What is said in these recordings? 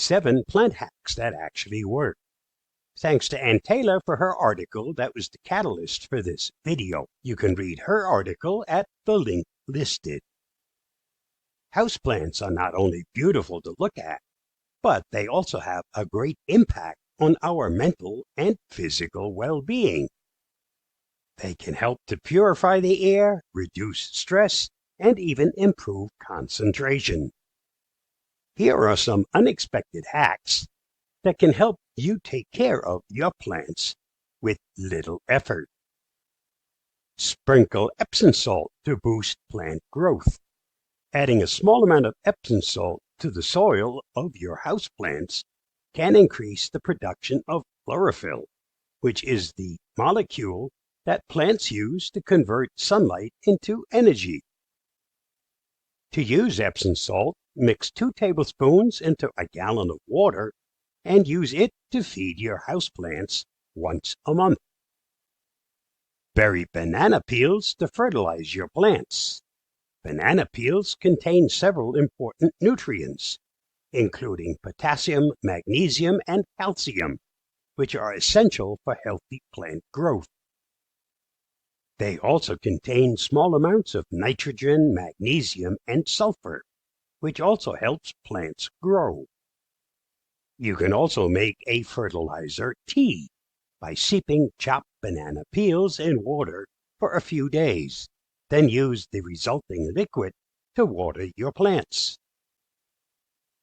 7 plant hacks that actually work. Thanks to Ann Taylor for her article that was the catalyst for this video. You can read her article at the link listed. Houseplants are not only beautiful to look at, but they also have a great impact on our mental and physical well-being. They can help to purify the air, reduce stress, and even improve concentration. Here are some unexpected hacks that can help you take care of your plants with little effort. Sprinkle Epsom salt to boost plant growth. Adding a small amount of Epsom salt to the soil of your houseplants can increase the production of chlorophyll, which is the molecule that plants use to convert sunlight into energy. To use Epsom salt, mix 2 tablespoons into a gallon of water and use it to feed your houseplants once a month. Bury banana peels to fertilize your plants. Banana peels contain several important nutrients, including potassium, magnesium, and calcium, which are essential for healthy plant growth. They also contain small amounts of nitrogen, magnesium, and sulfur, which also helps plants grow. You can also make a fertilizer tea by steeping chopped banana peels in water for a few days. Then use the resulting liquid to water your plants.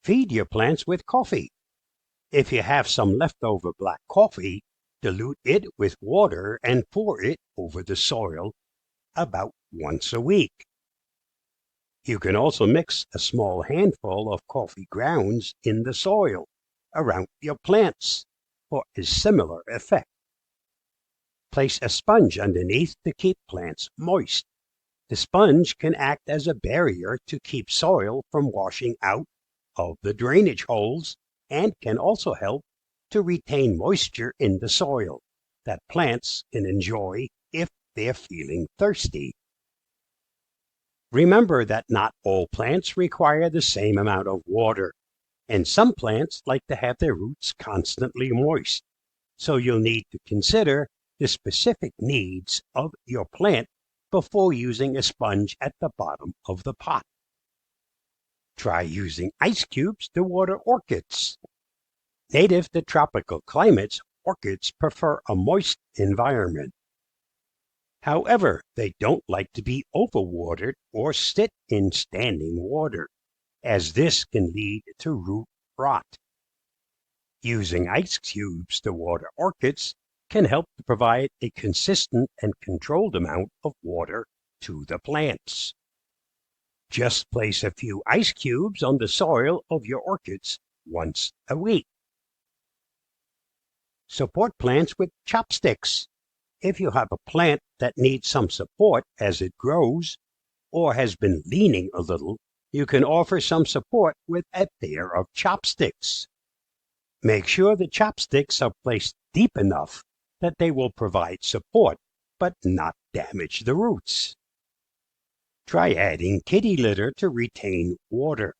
Feed your plants with coffee. If you have some leftover black coffee, dilute it with water and pour it over the soil about once a week. You can also mix a small handful of coffee grounds in the soil around your plants for a similar effect. Place a sponge underneath to keep plants moist. The sponge can act as a barrier to keep soil from washing out of the drainage holes and can also help to retain moisture in the soil that plants can enjoy if they're feeling thirsty. Remember that not all plants require the same amount of water, and some plants like to have their roots constantly moist, so you'll need to consider the specific needs of your plant before using a sponge at the bottom of the pot. Try using ice cubes to water orchids. Native to tropical climates, orchids prefer a moist environment. However, they don't like to be overwatered or sit in standing water, as this can lead to root rot. Using ice cubes to water orchids can help to provide a consistent and controlled amount of water to the plants. Just place a few ice cubes on the soil of your orchids once a week. Support plants with chopsticks. If you have a plant that needs some support as it grows or has been leaning a little, you can offer some support with a pair of chopsticks. Make sure the chopsticks are placed deep enough that they will provide support but not damage the roots. Try adding kitty litter to retain water.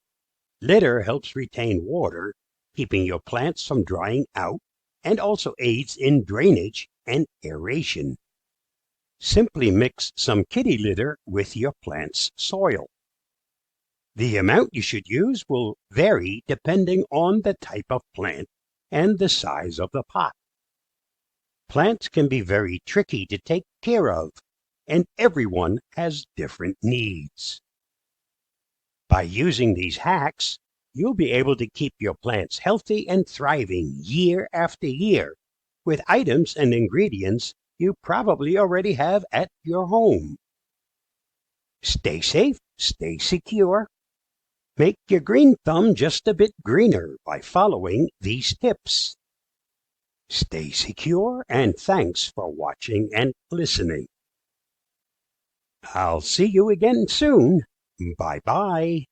Litter helps retain water, keeping your plants from drying out, and also aids in drainage and aeration. Simply mix some kitty litter with your plant's soil. The amount you should use will vary depending on the type of plant and the size of the pot. Plants can be very tricky to take care of, and everyone has different needs. By using these hacks, you'll be able to keep your plants healthy and thriving year after year with items and ingredients you probably already have at your home. Stay safe, stay secure. Make your green thumb just a bit greener by following these tips. Stay secure, and thanks for watching and listening. I'll see you again soon. Bye-bye.